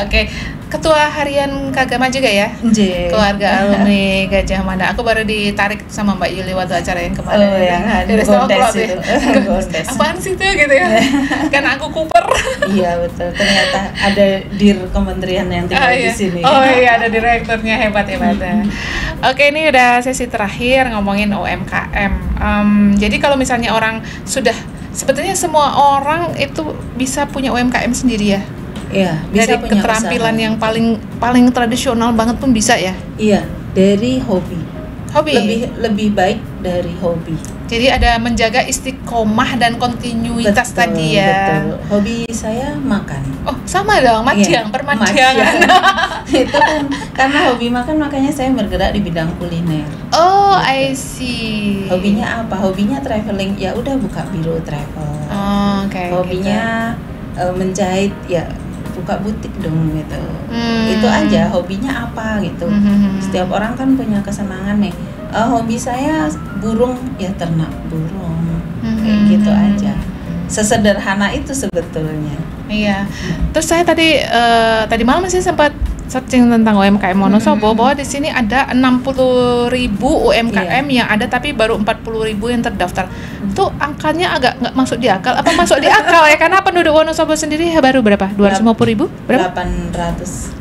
Oke, Ketua Harian Kagama juga ya? Keluarga alumni Gajah Mada. Aku baru ditarik sama Mbak Yuli waktu acara yang kemarin. Oh, yang dari Gondes itu. Gondes. Apaan sih itu gitu ya? Kan aku Cooper. Iya betul. Ternyata ada dir kementerian yang tinggal di sini. Oh iya, ada direkturnya, hebat. Oke, ini udah sesi terakhir ngomongin UMKM. Jadi kalau misalnya orang sudah, sebetulnya semua orang itu bisa punya UMKM sendiri ya? Iya, bisa dari punya keterampilan usaha. yang paling tradisional banget pun bisa ya? Iya, dari hobi. Hobi? Lebih baik dari hobi. Jadi ada menjaga istiqomah dan kontinuitas tadi ya. Betul. Hobi saya makan. Oh, sama dong, Iya, permadjangan. Itu kan karena hobi makan, makanya saya bergerak di bidang kuliner. Oh, I see. Hobinya apa? Hobinya traveling. Ya udah buka biro travel. Oh, oke. Hobinya menjahit, ya buka butik dong gitu. Itu aja, hobinya apa gitu. Setiap orang kan punya kesenangan nih. Hobi saya burung, ya ternak burung. Kayak gitu aja. Sesederhana itu sebetulnya. Iya. Terus saya tadi malam sih sempat searching tentang UMKM Wonosobo, bahwa di sini ada 60.000 UMKM yang ada, tapi baru 40.000 yang terdaftar. Itu angkanya agak nggak masuk di akal. Apa masuk di akal ya? Karena penduduk Wonosobo sendiri baru berapa? 250.000? Berapa?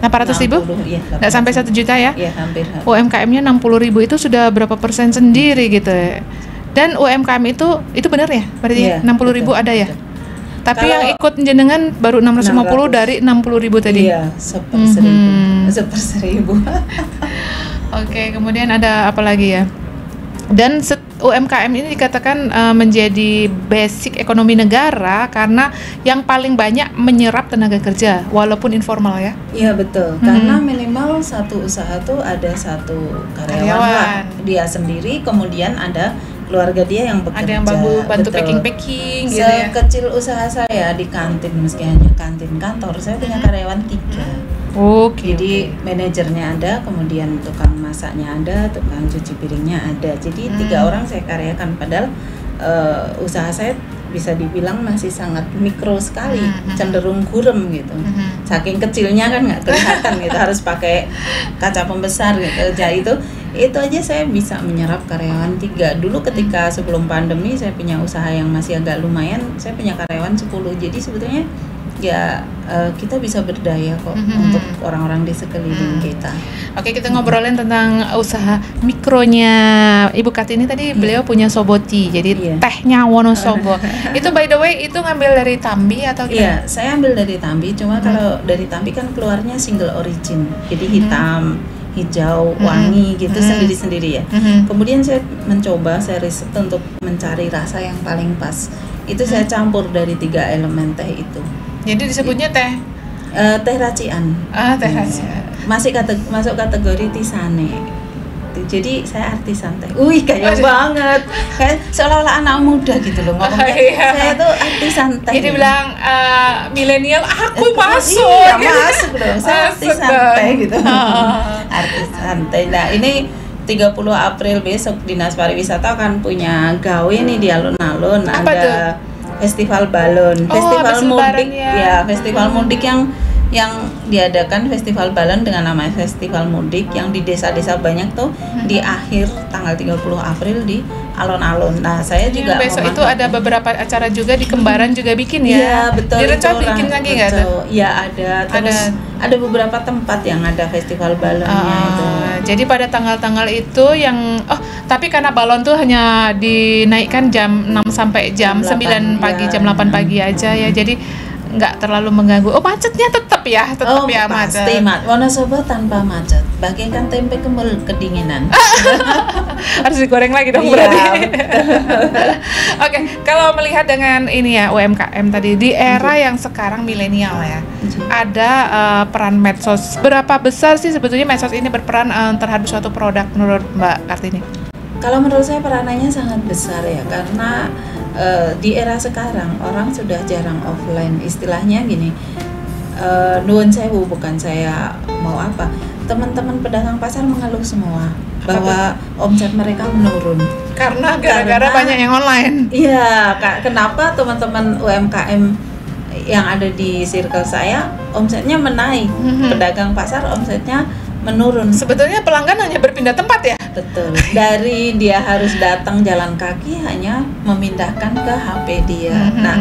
800.000? Iya, Nggak sampai 1 juta ya? Iya, hampir. UMKM-nya 60.000 itu sudah berapa persen sendiri gitu. Dan UMKM itu benar ya? Berarti Iya, 60.000 betul, ada ya? betul. Tapi Kalau yang ikut jenengan baru 650 dari 60.000 tadi. Iya, seper seribu. Oke, kemudian ada apa lagi ya? Dan UMKM ini dikatakan menjadi basic ekonomi negara karena yang paling banyak menyerap tenaga kerja walaupun informal ya. Iya betul, karena minimal satu usaha tuh ada satu karyawan lah, dia sendiri, kemudian ada keluarga dia yang bekerja. Ada yang bantu Betul. packing gitu ya. Sekecil usaha saya di kantin, meski hanya kantin kantor, saya punya karyawan 3. Oke. Jadi manajernya ada, kemudian tukang masaknya ada, tukang cuci piringnya ada. Jadi 3 orang saya karyakan, padahal usaha saya bisa dibilang masih sangat mikro sekali, cenderung gurem gitu. Saking kecilnya kan nggak kelihatan gitu, harus pakai kaca pembesar gitu. Jadi itu aja saya bisa menyerap karyawan 3. Dulu ketika sebelum pandemi saya punya usaha yang masih agak lumayan, saya punya karyawan 10. Jadi sebetulnya ya kita bisa berdaya kok untuk orang-orang di sekeliling kita. Oke, kita ngobrolin tentang usaha mikronya Ibu Kartini tadi. Beliau punya Soboti, jadi tehnya Wonosobo. Itu by the way itu ngambil dari Tambi atau gimana? Iya, saya ambil dari Tambi, cuma kalau dari Tambi kan keluarnya single origin, jadi hitam, hijau, wangi gitu sendiri-sendiri ya. Kemudian saya mencoba, saya riset untuk mencari rasa yang paling pas. Itu saya campur dari 3 elemen teh itu. Jadi disebutnya teh teh racian. Teh racian. Masuk kategori tisane. Jadi saya artisan teh. Wih, kayak banget. Kayak seolah-olah anak muda gitu loh ngomongnya. Saya tuh artisan teh. Jadi bilang milenial, aku masuk. Iya, masuk loh. Saya artisan teh gitu. Artisan teh. Nah, ini 30 April besok Dinas Pariwisata akan punya gawe nih di alun-alun. Apa ada tuh? Festival balon, festival mudik ya. Festival mudik yang diadakan festival balon dengan nama festival mudik yang di desa-desa banyak tuh di akhir tanggal 30 April di alun-alun. Nah, saya juga besok itu ada beberapa acara juga di Kembaran juga bikin ya. Iya, betul. Direncana bikin lagi nggak tuh? Iya, ada. Terus ada beberapa tempat yang ada festival balonnya itu. Jadi pada tanggal-tanggal itu yang tapi karena balon tuh hanya dinaikkan jam 6 sampai jam 9 pagi, jam 8 pagi aja ya. Jadi nggak terlalu mengganggu. Macetnya tetap ya macet. Pasti Wonosobo tanpa macet. Bagaikan tempe kemul kedinginan. Harus digoreng lagi dong berarti. Oke, kalau melihat dengan ini ya UMKM tadi di era yang sekarang milenial ya, ada peran medsos. Berapa besar sih sebetulnya medsos ini berperan terhadap suatu produk menurut Mbak Kartini? Kalau menurut saya peranannya sangat besar ya, karena di era sekarang orang sudah jarang offline. Istilahnya gini, nuwun sewu, bukan saya mau apa, teman-teman pedagang pasar mengeluh semua bahwa omset mereka menurun karena gara-gara banyak yang online. Iya, kenapa teman-teman UMKM yang ada di circle saya omsetnya menaik, pedagang pasar omsetnya menurun. Sebetulnya pelanggan hanya berpindah tempat ya? Betul. Dari dia harus datang jalan kaki hanya memindahkan ke HP dia. Nah,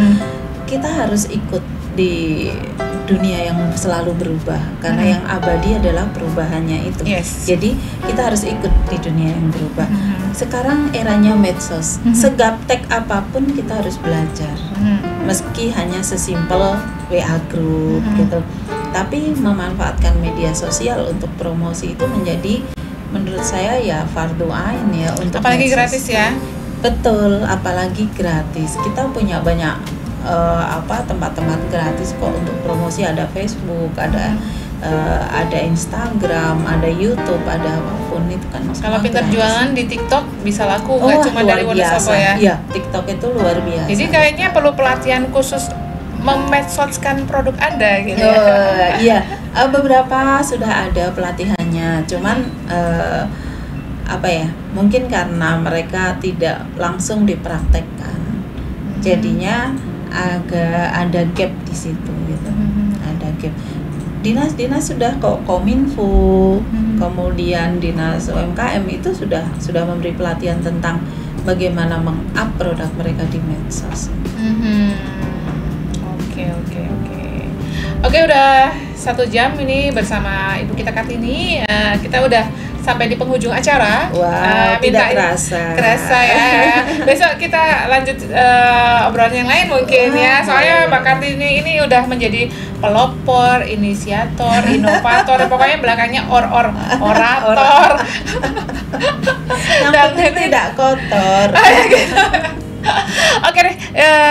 kita harus ikut di dunia yang selalu berubah karena yang abadi adalah perubahannya itu. Jadi kita harus ikut di dunia yang berubah. Sekarang eranya medsos. Segaptek apapun kita harus belajar. Meski hanya sesimpel WA group gitu. Tapi memanfaatkan media sosial untuk promosi itu menjadi menurut saya ya fardu ain ya untuk apalagi medsos. Gratis ya. Betul, apalagi gratis. Kita punya banyak tempat-tempat gratis kok untuk promosi. Ada Facebook, ada Instagram, ada YouTube, ada apapun itu kan. Kalau pintar jualan di TikTok bisa laku, nggak cuma dari Wonosobo ya? Iya, TikTok itu luar biasa. Jadi kayaknya perlu pelatihan khusus memedsoskan produk Anda gitu Iya, beberapa sudah ada pelatihannya. Cuman mungkin karena mereka tidak langsung dipraktekkan, jadinya agak ada gap di situ gitu. Ada gap. Dinas sudah kok, Kominfo, kemudian Dinas UMKM itu sudah memberi pelatihan tentang bagaimana meng-up produk mereka di medsos. Oke, udah 1 jam ini bersama Ibu kita Kartini. Kita udah sampai di penghujung acara. Wah, tidak kerasa ya. Besok kita lanjut obrolan yang lain mungkin ya. Soalnya Mbak Kartini ini udah menjadi pelopor, inisiator, inovator, pokoknya belakangnya orator. Yang penting tidak kotor. Oke deh,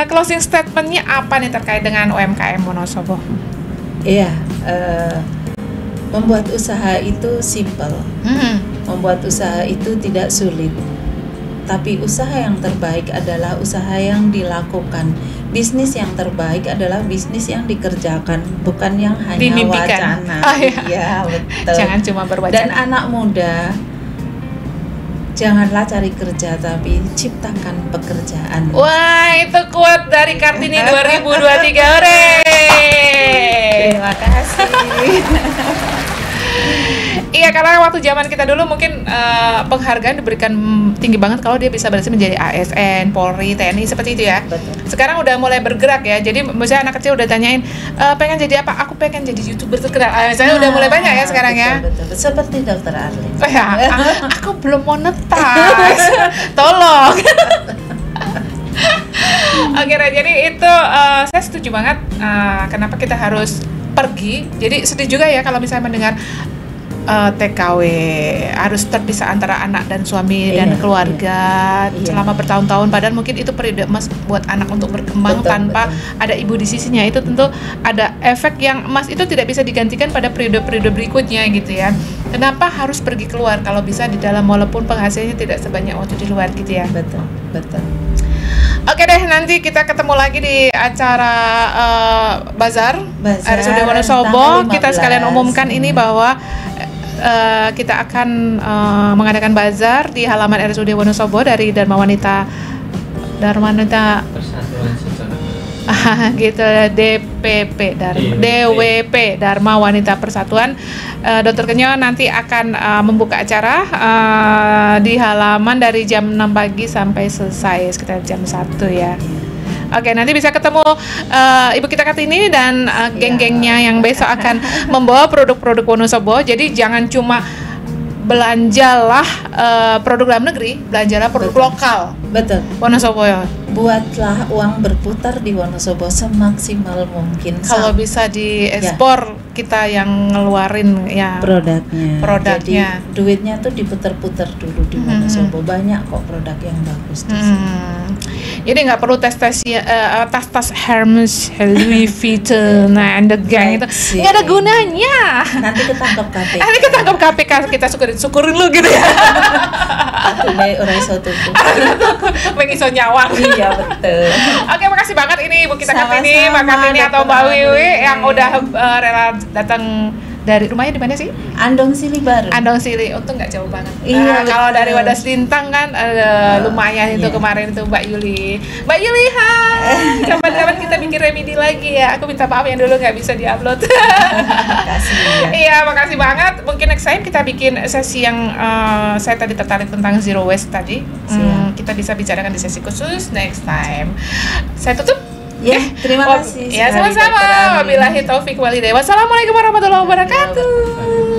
closing statementnya apa nih terkait dengan UMKM Wonosobo? Iya, membuat usaha itu simple, membuat usaha itu tidak sulit. Tapi usaha yang terbaik adalah usaha yang dilakukan. Bisnis yang terbaik adalah bisnis yang dikerjakan, bukan yang hanya dimimpikan. Wacana. Iya, betul. Jangan cuma berwacana. Dan anak muda, janganlah cari kerja, tapi ciptakan pekerjaan. Wah, itu quote dari Kartini 2023. Ore. Terima kasih. Iya, karena waktu zaman kita dulu mungkin penghargaan diberikan tinggi banget kalau dia bisa berhasil menjadi ASN, Polri, TNI seperti itu ya. Betul. Sekarang udah mulai bergerak ya. Jadi misalnya anak kecil udah tanyain pengen jadi apa? Aku pengen jadi YouTuber terkenal. Misalnya udah mulai banyak ya sekarang ya. Betul. Seperti Dokter Arlin. Oh ya, aku belum monetize. Tolong. Oke, jadi itu saya setuju banget. Kenapa kita harus pergi? Jadi sedih juga ya kalau misalnya mendengar TKW harus terpisah antara anak dan suami dan keluarga selama bertahun-tahun, padahal mungkin itu periode emas buat anak untuk berkembang tanpa ada ibu di sisinya. Itu tentu ada efek yang emas itu tidak bisa digantikan pada periode-periode berikutnya gitu ya. Kenapa harus pergi keluar kalau bisa di dalam, walaupun penghasilnya tidak sebanyak waktu di luar gitu ya. Betul. Oke deh, nanti kita ketemu lagi di acara Bazar RSUD Wonosobo. Kita sekalian umumkan ini bahwa kita akan mengadakan bazar di halaman RSUD Wonosobo dari Dharma Wanita Persatuan Sejahtera. gitu, DWP Dharma Wanita Persatuan. Dr. Kenyo nanti akan membuka acara di halaman dari jam 6 pagi sampai selesai sekitar jam 1 ya. Oke, nanti bisa ketemu Ibu kita Kartini dan geng-gengnya yang besok akan membawa produk-produk Wonosobo. Jadi jangan cuma belanjalah produk dalam negeri, belanjalah produk lokal. Betul. Wonosobo ya. Buatlah uang berputar di Wonosobo semaksimal mungkin. Kalau bisa diekspor, kita yang ngeluarin ya produknya. Jadi duitnya tuh diputar-putar dulu di Wonosobo. Banyak kok produk yang bagus di sini. Jadi nggak perlu tas-tas Hermes, Louis Vuitton, and the gang itu nggak ada gunanya. Nanti ketangkep KPK. Kita syukurin lu gitu ya. Atune ora iso tuku. Mengiso nyawang. Iya betul. Oke, makasih banget ini Ibu kita Kartini, Sama-sama, Mbak Kartini atau Dr. Mbak Wiwi Arlin. yang udah rela datang dari rumahnya di mana sih? Andong Sili Baru. Andong Sili, untung nggak jauh banget. Iya, Kalau betul. dari Wadas Lintang kan lumayan itu kemarin itu Mbak Yuli. Mbak Yuli, hai. Kapan-kapan kita bikin remedi lagi ya. Aku minta maaf yang dulu nggak bisa diupload. Makasih ya. Iya, makasih banget. Mungkin next time kita bikin sesi yang saya tadi tertarik tentang zero waste tadi. Kita bisa bicarakan di sesi khusus next time. Saya tutup. Ya, terima kasih. Ya, sekali, sama-sama. Dr. Arlin. Wabillahi taufik walhidayah. Wassalamualaikum warahmatullahi wabarakatuh.